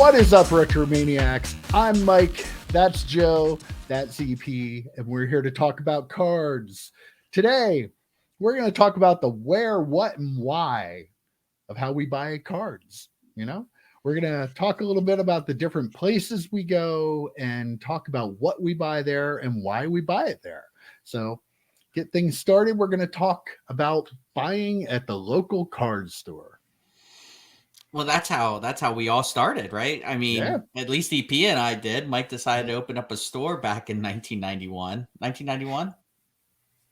What is up, Retromaniacs? I'm Mike. That's Joe. That's EP. And we're here to talk about cards. Today, we're going to talk about the where, what, and why of how we buy cards. You know, we're going to talk a little bit about the different places we go and talk about what we buy there and why we buy it there. So, get things started. We're going to talk about buying at the local card store. Well, that's how we all started, right? I mean, Yeah. at least EP and I did. Mike decided to open up a store back in 1991. 1991?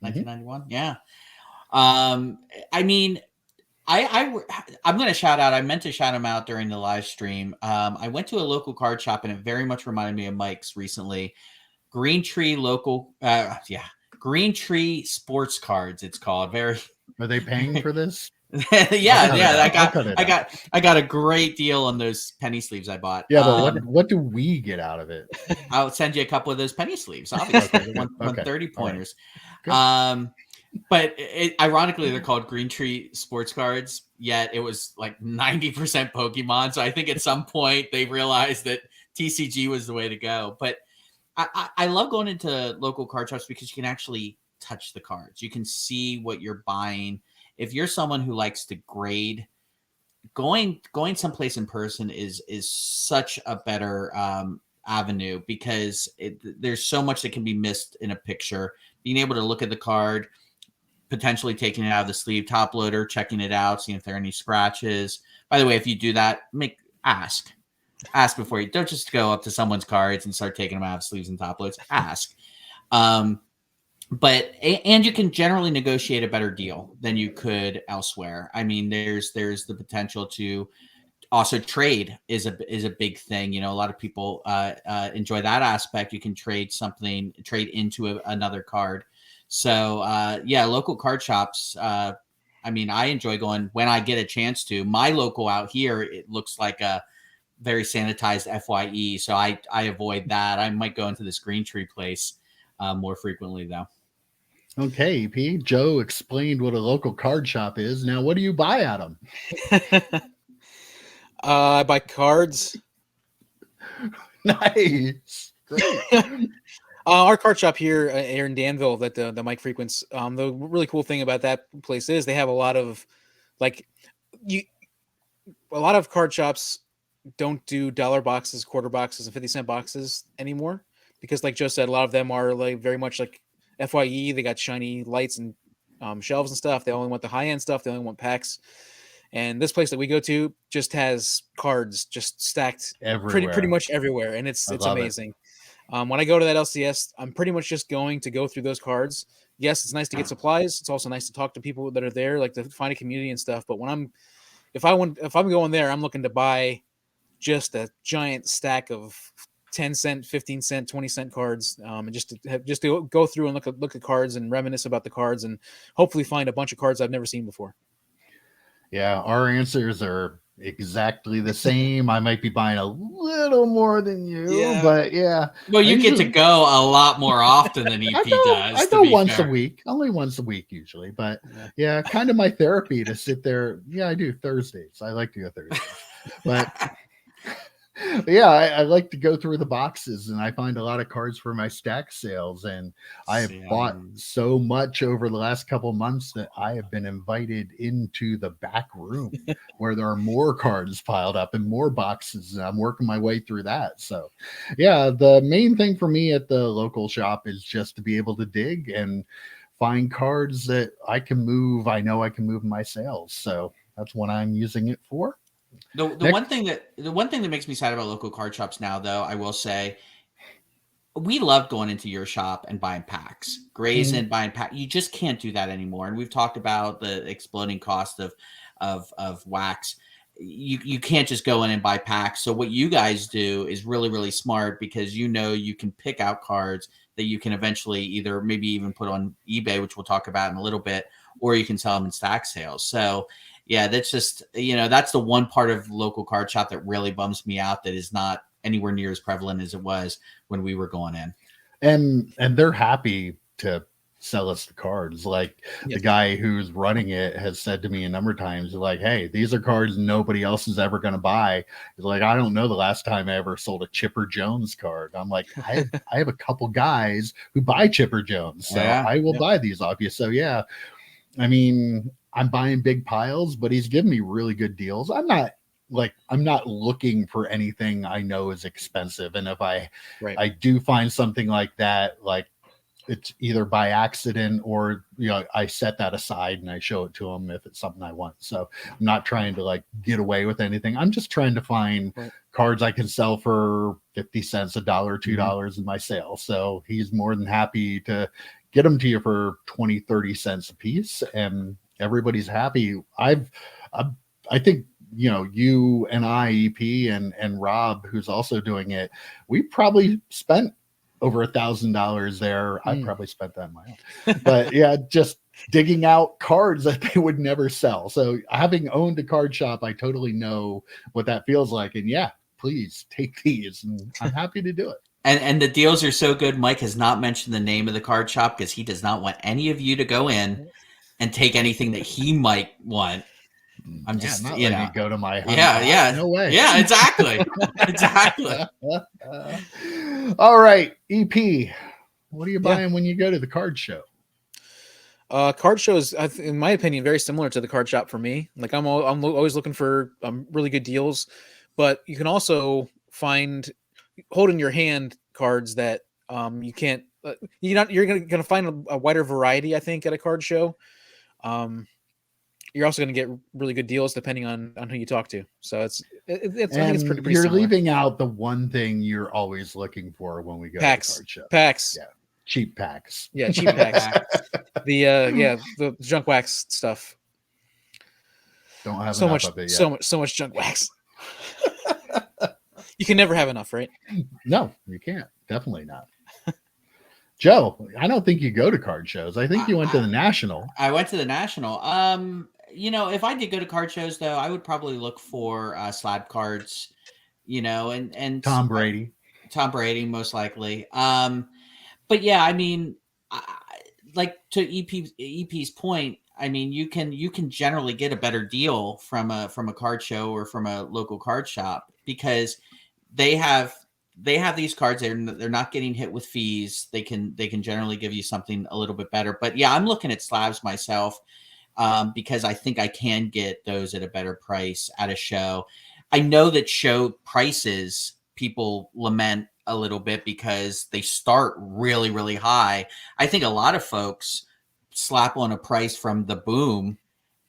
1991? Yeah. I mean, I'm going to shout out. I meant to shout him out during the live stream. I went to a local card shop, and it very much reminded me of Mike's recently. Green Tree Green Tree Sports Cards. It's called. Very. Are they paying for this? I got a great deal on those penny sleeves I bought. Yeah, but what do we get out of it? I'll send you a couple of those penny sleeves, obviously. 130 pointers. Right. But ironically, they're called Green Tree Sports Cards, yet it was like 90% Pokemon. So I think at some point they realized that TCG was the way to go. But I love going into local card shops because you can actually touch the cards. You can see what you're buying. If you're someone who likes to grade, going someplace in person is such a better avenue because there's so much that can be missed in a picture. Being able to look at the card, potentially taking it out of the sleeve, top loader, checking it out, seeing if there are any scratches. By the way, if you do that, ask before you don't just go up to someone's cards and start taking them out of sleeves and top loads. Ask. But you can generally negotiate a better deal than you could elsewhere. I mean, there's the potential to also trade is a big thing. You know, a lot of people enjoy that aspect. You can trade into another card. So local card shops. I mean, I enjoy going when I get a chance to. My local out here, it looks like a very sanitized FYE, so I avoid that. I might go into this Green Tree place more frequently though. Okay, EP. Joe explained what a local card shop is. Now, what do you buy at them? I buy cards. Nice. Great. Our card shop here in Danville that the Mike frequents. The really cool thing about that place is they have a lot of a lot of card shops don't do dollar boxes, quarter boxes, and 50-cent boxes anymore because, like Joe said, a lot of them are like very much like FYE. They got shiny lights and shelves and stuff. They only want the high-end stuff. They only want packs. And this place that we go to just has cards just stacked pretty much everywhere, and it's amazing. When I go to that LCS, I'm pretty much just going to go through those cards. Yes, it's nice to get supplies. It's also nice to talk to people that are there, like to find a community and stuff. But if I'm going there, I'm looking to buy just a giant stack of 10-cent, 15-cent, 20-cent cards, and just to go through and look at cards and reminisce about the cards and hopefully find a bunch of cards I've never seen before. Yeah, our answers are exactly the same. I might be buying a little more than you, but yeah. Well, you get to go a lot more often than EP does. I go once a week, only once a week usually, but yeah, kind of my therapy to sit there. Yeah, I do Thursdays. I like to go Thursdays, but yeah, I like to go through the boxes and I find a lot of cards for my stack sales. And I have bought so much over the last couple of months that I have been invited into the back room where there are more cards piled up and more boxes. And I'm working my way through that. So yeah, the main thing for me at the local shop is just to be able to dig and find cards that I can move. I know I can move my sales. So that's what I'm using it for. The one thing that makes me sad about local card shops now, though, I will say, we loved going into your shop and buying packs, and buying packs. You just can't do that anymore. And we've talked about the exploding cost of wax. You can't just go in and buy packs. So what you guys do is really, really smart because you can pick out cards that you can eventually either maybe even put on eBay, which we'll talk about in a little bit, or you can sell them in stack sales. So yeah, that's just, that's the one part of local card shop that really bums me out that is not anywhere near as prevalent as it was when we were going in. And they're happy to sell us the cards. Like Yes. the guy who's running it has said to me a number of times, like, hey, these are cards nobody else is ever going to buy. He's like, I don't know the last time I ever sold a Chipper Jones card. I'm like, I have a couple guys who buy Chipper Jones, so I will buy these off you. So yeah, I mean, I'm buying big piles, but he's giving me really good deals. I'm not looking for anything I know is expensive. And if I do find something like that, like it's either by accident or, I set that aside and I show it to him if it's something I want. So I'm not trying to like get away with anything. I'm just trying to find cards I can sell for 50 cents, $1, $2 in my sale. So he's more than happy to get them to you for 20, 30 cents a piece, and everybody's happy. I think, you and I, EP and Rob, who's also doing it, we probably spent over $1,000 there. I probably spent that on my own, but yeah, just digging out cards that they would never sell. So having owned a card shop, I totally know what that feels like. And yeah, please take these, and I'm happy to do it. And the deals are so good. Mike has not mentioned the name of the card shop because he does not want any of you to go in and take anything that he might want. I'm just, not letting it go to my house. Yeah. No way. Yeah, exactly. Exactly. All right, EP. What are you buying when you go to the card show? Card shows, in my opinion, very similar to the card shop for me. Like I'm always looking for really good deals, but you can also find hold in your hand cards that you can't. You're gonna find a wider variety, I think, at a card show. You're also going to get really good deals depending on who you talk to. So I think it's pretty you're similar. leaving out the one thing you're always looking for when we go to the card show. Packs. Yeah. Cheap packs. Yeah, cheap packs. The junk wax stuff. Don't have so enough much of it yet. so much junk wax. You can never have enough, right? No, you can't. Definitely not. Joe, I don't think you go to card shows. I think you went to the National. I went to the National. If I did go to card shows, though, I would probably look for slab cards, and Tom Brady. Tom Brady, most likely. But yeah, I mean, like to EP's point, I mean, you can generally get a better deal from a card show or from a local card shop because they have these cards. They're not getting hit with fees. They can generally give you something a little bit better. But yeah, I'm looking at slabs myself because I think I can get those at a better price at a show. I know that show prices people lament a little bit because they start really, really high. I think a lot of folks slap on a price from the boom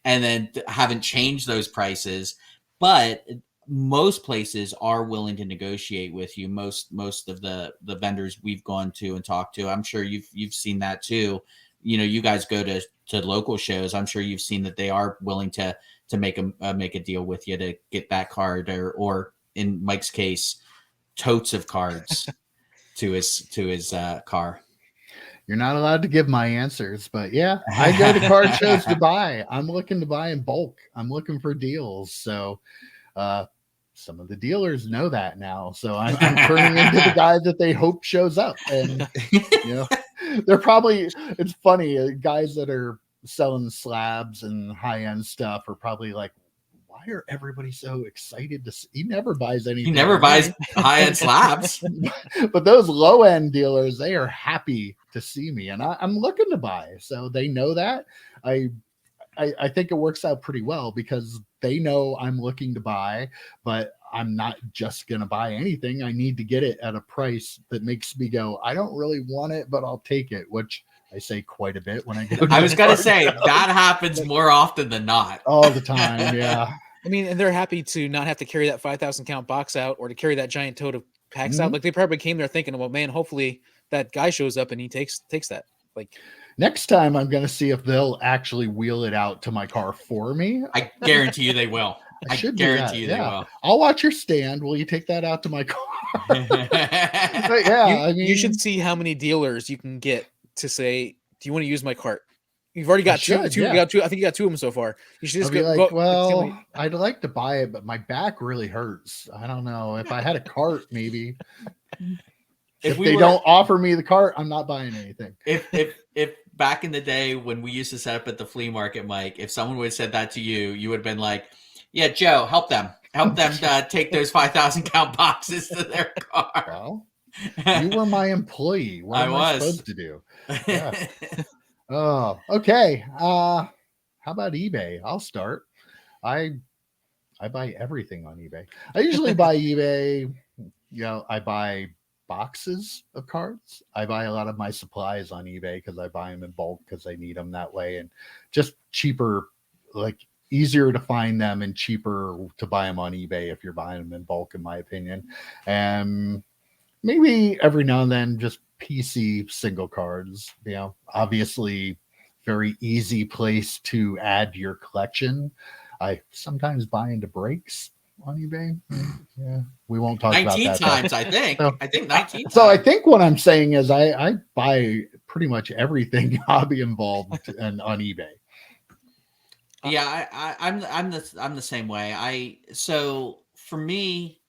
and then haven't changed those prices. But most places are willing to negotiate with you. Most of the vendors we've gone to and talked to, I'm sure you've seen that too. You guys go to local shows. I'm sure you've seen that they are willing to make a deal with you to get that card or in Mike's case, totes of cards to his car. You're not allowed to give my answers, but yeah, I go to card shows to buy. I'm looking to buy in bulk. I'm looking for deals. So some of the dealers know that now. So I'm turning into the guy that they hope shows up. And, they're probably, it's funny, guys that are selling slabs and high-end stuff are probably like, why are everybody so excited to see? He never buys anything. He never buys high-end slabs. But those low-end dealers, they are happy to see me. And I'm looking to buy. So they know that. I think it works out pretty well because they know I'm looking to buy, but I'm not just going to buy anything. I need to get it at a price that makes me go, I don't really want it, but I'll take it, which I say quite a bit when I get. I was going to say that happens more often than not. All the time. Yeah. I mean, and they're happy to not have to carry that 5,000 count box out or to carry that giant tote of packs out. Like they probably came there thinking, well, man, hopefully that guy shows up and he takes that. Like next time I'm going to see if they'll actually wheel it out to my car for me. I guarantee you they will. I guarantee you they will. I'll watch your stand. Will you take that out to my car? But yeah, you should see how many dealers you can get to say, do you want to use my cart? You've already got two. You got two. I think you got two of them so far. You should just go. I'd like to buy it, but my back really hurts. I don't know. If I had a cart, maybe. If they don't offer me the cart, I'm not buying anything. If back in the day when we used to set up at the flea market, Mike, if someone would have said that to you, you would have been like, yeah, Joe, help them take those 5,000 count boxes to their car. Well, you were my employee. What am I supposed to do? Yeah. Oh, okay. How about eBay? I'll start. I buy everything on eBay. I usually buy eBay. I buy boxes of cards. I buy a lot of my supplies on eBay because I buy them in bulk because I need them that way, and just cheaper, like easier to find them and cheaper to buy them on eBay if you're buying them in bulk, in my opinion. And maybe every now and then just PC single cards. Obviously, very easy place to add your collection. I sometimes buy into breaks on eBay. Yeah, we won't talk about that. 19 times, I think. So, I think 19 so times. I think what I'm saying is I buy pretty much everything hobby involved and on eBay. Yeah, I'm the same way. So for me,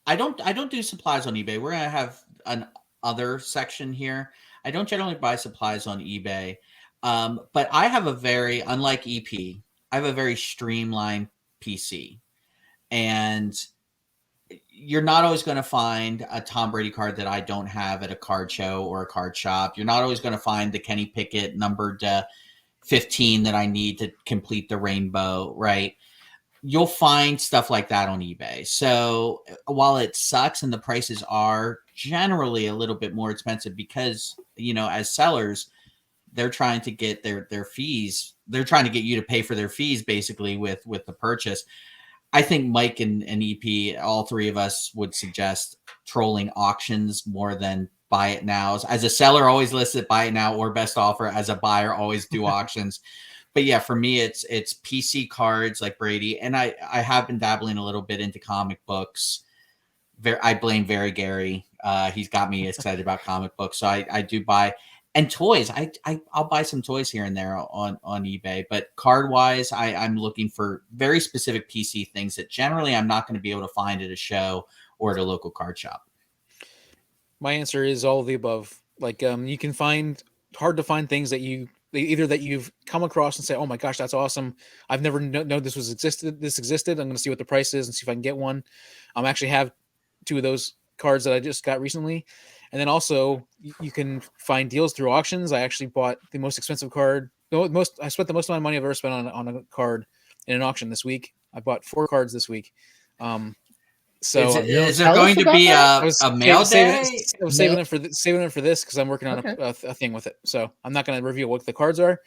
I don't do supplies on eBay. We're gonna have an other section here. I don't generally buy supplies on eBay, but I have unlike EP, I have a very streamlined PC, and you're not always going to find a Tom Brady card that I don't have at a card show or a card shop. You're not always going to find the Kenny Pickett numbered 15 that I need to complete the rainbow, right? You'll find stuff like that on eBay. So while it sucks and the prices are generally a little bit more expensive because, as sellers, they're trying to get their fees. They're trying to get you to pay for their fees basically with the purchase. I think Mike and EP, all three of us would suggest trolling auctions more than buy it nows. As a seller, always list it buy it now or best offer. As a buyer, always do auctions. But yeah, for me, it's PC cards like Brady, and I have been dabbling a little bit into comic books. I blame Very Gary. He's got me excited about comic books, so I do buy. And toys, I'll buy some toys here and there on eBay. But card wise, I'm looking for very specific PC things that generally I'm not going to be able to find at a show or at a local card shop. My answer is all of the above. Like you can find hard to find things that you've come across and say, oh my gosh, that's awesome. I've never known this existed. I'm going to see what the price is and see if I can get one. I actually have 2 of those cards that I just got recently. And then also you can find deals through auctions. I actually bought the most expensive card. I spent the most amount of money I've ever spent on a card in an auction this week. I bought 4 cards this week. So is there going to be a mail day? I was saving it for this because I'm working on a thing with it. So I'm not going to reveal what the cards are.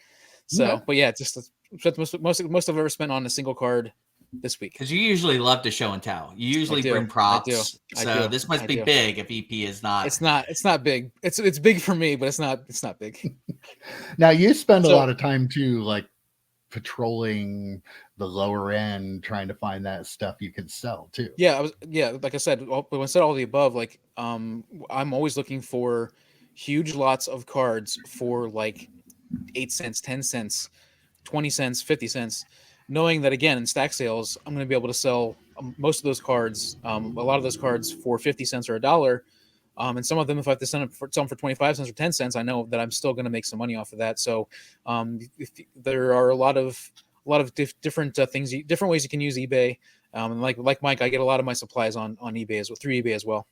So, but yeah, just most I've ever spent on a single card this week. Because you usually love to show and tell. You usually bring props. So this must be big if EP is not. It's not big. It's big for me, but it's not big. Now you spend a lot of time too, like patrolling the lower end, trying to find that stuff you can sell too. Like I said, when I said all the above, like I'm always looking for huge lots of cards for like 8 cents, 10 cents, 20 cents, 50 cents, knowing that again in stack sales I'm going to be able to sell most of those cards, a lot of those cards for 50 cents or $1. And some of them, if I have to sell them for 25 cents or 10 cents, I know that I'm still going to make some money off of that. So there are a lot of different things, different ways you can use eBay. And like Mike, I get a lot of my supplies on eBay through eBay as well.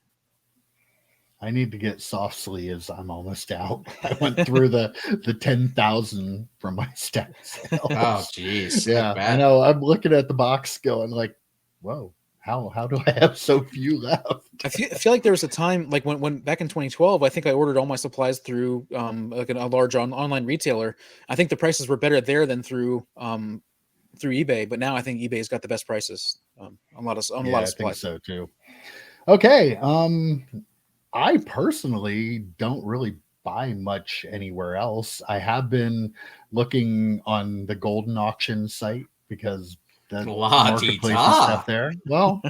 I need to get soft sleeves. I'm almost out. I went through the 10,000 from my stack sale. Oh, geez. Yeah, I know. I'm looking at the box going like, whoa. How do I have so few left? I feel like there was a time like when back in 2012, I think I ordered all my supplies through like a large online retailer. I think the prices were better there than through eBay, but now I think eBay's got the best prices on a lot of supplies. I think so too. Okay, I personally don't really buy much anywhere else. I have been looking on the Golden Auction site because the marketplace and stuff there. Well,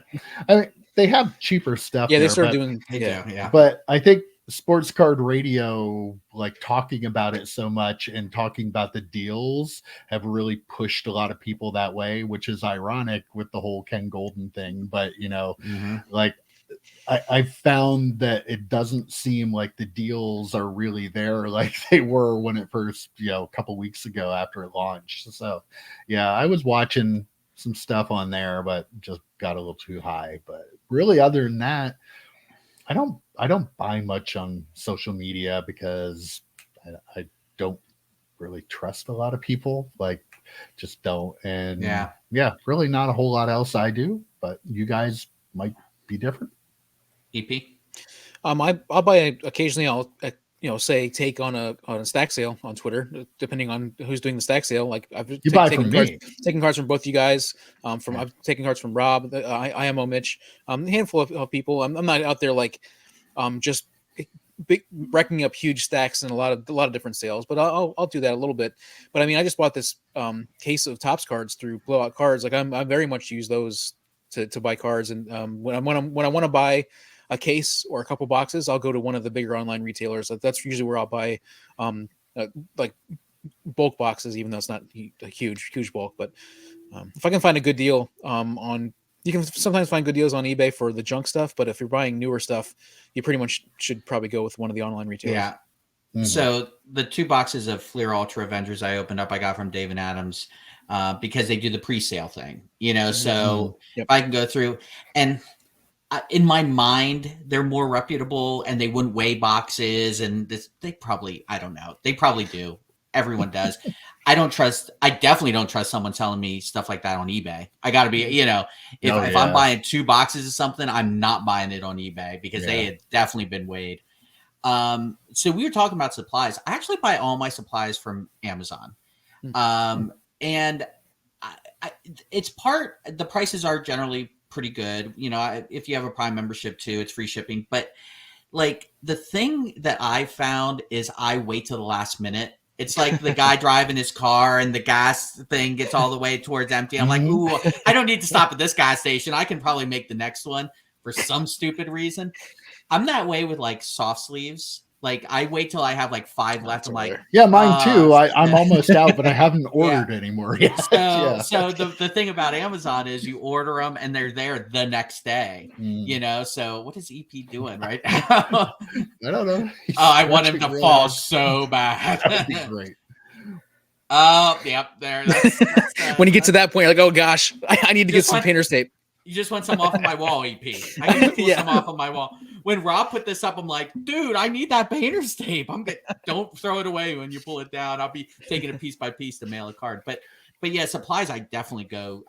I mean, they have cheaper stuff. Yeah, they started doing. Yeah. But I think Sports Card Radio, like talking about it so much and talking about the deals, have really pushed a lot of people that way, which is ironic with the whole Ken Golden thing. But like I found that it doesn't seem like the deals are really there like they were when it first, a couple weeks ago after it launched. So, yeah, I was watching some stuff on there, but just got a little too high. But really, other than that, I don't buy much on social media because I don't really trust a lot of people. Like, just don't. And yeah, really not a whole lot else I do. But you guys might be different. EP. I'll buy occasionally. I'll say take on a stack sale on Twitter, depending on who's doing the stack sale. Like I've taken cards from both you guys. I've taken cards from Rob, IMO Mitch, a handful of people. I'm not out there like just wrecking up huge stacks and a lot of different sales, but I'll do that a little bit. But I mean, I just bought this case of Topps cards through Blowout Cards. Like I very much use those to buy cards, and when I want to buy a case or a couple boxes, I'll go to one of the bigger online retailers. That's usually where I'll buy like bulk boxes, even though it's not a huge bulk. But if I can find a good deal you can sometimes find good deals on eBay for the junk stuff. But if you're buying newer stuff, you pretty much should probably go with one of the online retailers. Yeah. Mm-hmm. So the 2 boxes of Fleer Ultra Avengers I opened up, I got from Dave and Adams because they do the pre-sale thing, so if I can go through and in my mind, they're more reputable and they wouldn't weigh boxes and they probably, I don't know. They probably do. Everyone does. I definitely don't trust someone telling me stuff like that on eBay. I got to be, if I'm buying 2 boxes of something, I'm not buying it on eBay because they had definitely been weighed. So we were talking about supplies. I actually buy all my supplies from Amazon. And the prices are generally pretty good. If you have a Prime membership too, it's free shipping. But like the thing that I found is I wait till the last minute. It's like the guy driving his car and the gas thing gets all the way towards empty. I'm like, ooh, I don't need to stop at this gas station. I can probably make the next one for some stupid reason. I'm that way with like soft sleeves. Like I wait till I have like 5 left. I'm like, yeah, mine too. I'm almost out, but I haven't ordered anymore yet. So the thing about Amazon is you order them and they're there the next day. So what is EP doing right now? I don't know. I want him to fall so bad. That would be great. Oh, yep, there. That's, when you get to that point, you're like, oh gosh, I need to get some painter's tape. You just want some off of my wall, EP. I need to pull some off of my wall. When Rob put this up, I'm like, dude, I need that painter's tape. Don't throw it away when you pull it down. I'll be taking it piece by piece to mail a card. But yeah, supplies, I definitely go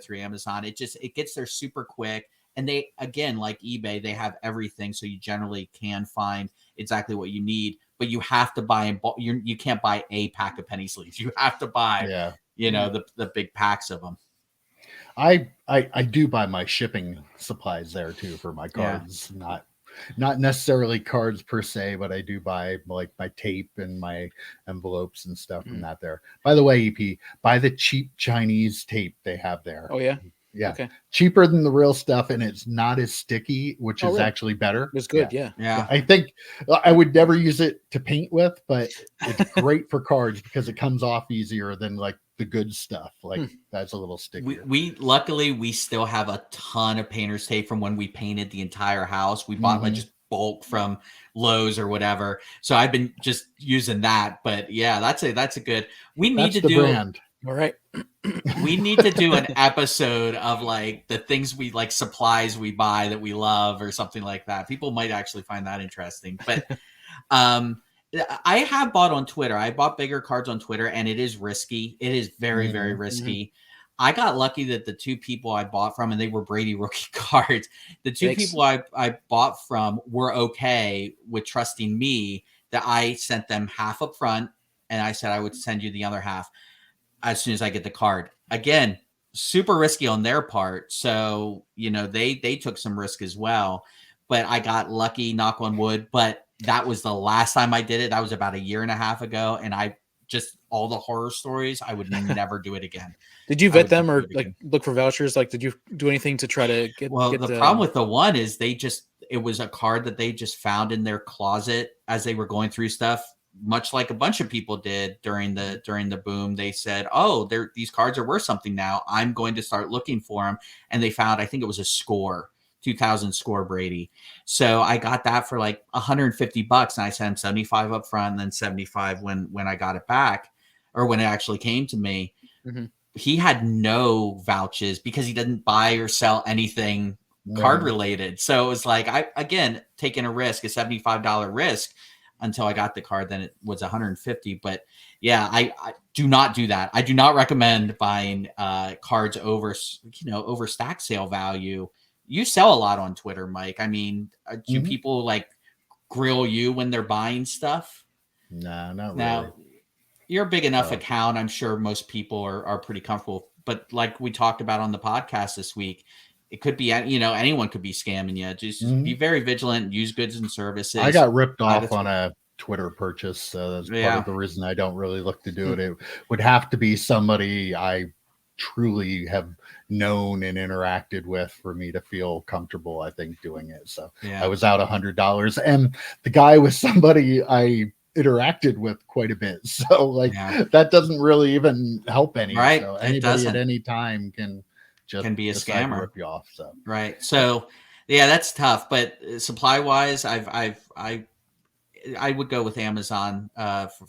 through Amazon. It gets there super quick. And they, again, like eBay, they have everything. So you generally can find exactly what you need, but you have to buy you can't buy a pack of penny sleeves. You have to buy, the big packs of them. I do buy my shipping supplies there too for my cards, not necessarily cards per se, but I do buy like my tape and my envelopes and stuff from that there. By the way, EP, buy the cheap Chinese tape they have there. Oh yeah. Yeah. Okay. Cheaper than the real stuff, and it's not as sticky, which is actually better. It's good, yeah. I think I would never use it to paint with, but it's great for cards because it comes off easier than like the good stuff. Like that's a little sticky. We luckily we still have a ton of painter's tape from when we painted the entire house. We bought like just bulk from Lowe's or whatever. So I've been just using that. But yeah, that's a good. We need to do. Brand. All right. We need to do an episode of like the things we like, supplies we buy that we love or something like that. People might actually find that interesting. But I have bought on Twitter. I bought bigger cards on Twitter and it is risky. It is very, very risky. I got lucky that the 2 people I bought from, and they were Brady rookie cards. The 2 people I bought from were okay with trusting me that I sent them half up front. And I said I would send you the other half as soon as I get the card. Again, super risky on their part. So, they took some risk as well, but I got lucky, knock on wood. But that was the last time I did it. That was about 1.5 years ago. And I just, all the horror stories, I would never do it again. Did you vet them or like look for vouchers? Like, did you do anything to try to get? Well, the problem with the one is it was a card that they just found in their closet as they were going through stuff. Much like a bunch of people did during the boom, they said, "Oh, these cards are worth something now. I'm going to start looking for them." And they found, I think it was a score 2000 score Brady. So I got that for like $150, and I sent him 75 up front and then 75 when I got it back, or when it actually came to me. Mm-hmm. He had no vouchers because he didn't buy or sell anything card related. So it was like, I, again, taking a risk, a $75 risk until I got the card. Then it was $150. But yeah, I do not do that. I do not recommend buying cards over stack sale value. You sell a lot on Twitter, Mike. I mean, do people like grill you when they're buying stuff? No, not now, really. You're a big enough account. I'm sure most people are pretty comfortable. But like we talked about on the podcast this week, it could be, anyone could be scamming you. Just be very vigilant, use goods and services. I got ripped off on a Twitter purchase. So that's part of the reason I don't really look to do it. It would have to be somebody I truly have known and interacted with for me to feel comfortable, I think, doing it. So I was out $100, and the guy was somebody I interacted with quite a bit. So that doesn't really even help anyone. Right. So anybody at any time can be a scammer, rip you off. So right. So yeah, that's tough. But supply wise, I would go with Amazon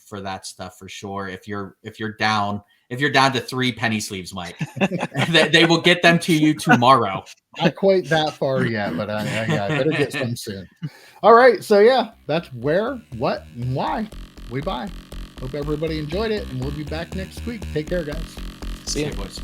for that stuff for sure. If you're down to 3 penny sleeves, Mike, they will get them to you tomorrow. Not quite that far yet, but I better get some soon. All right, so yeah, that's where, what, and why we buy. Hope everybody enjoyed it, and we'll be back next week. Take care, guys. See ya, boys.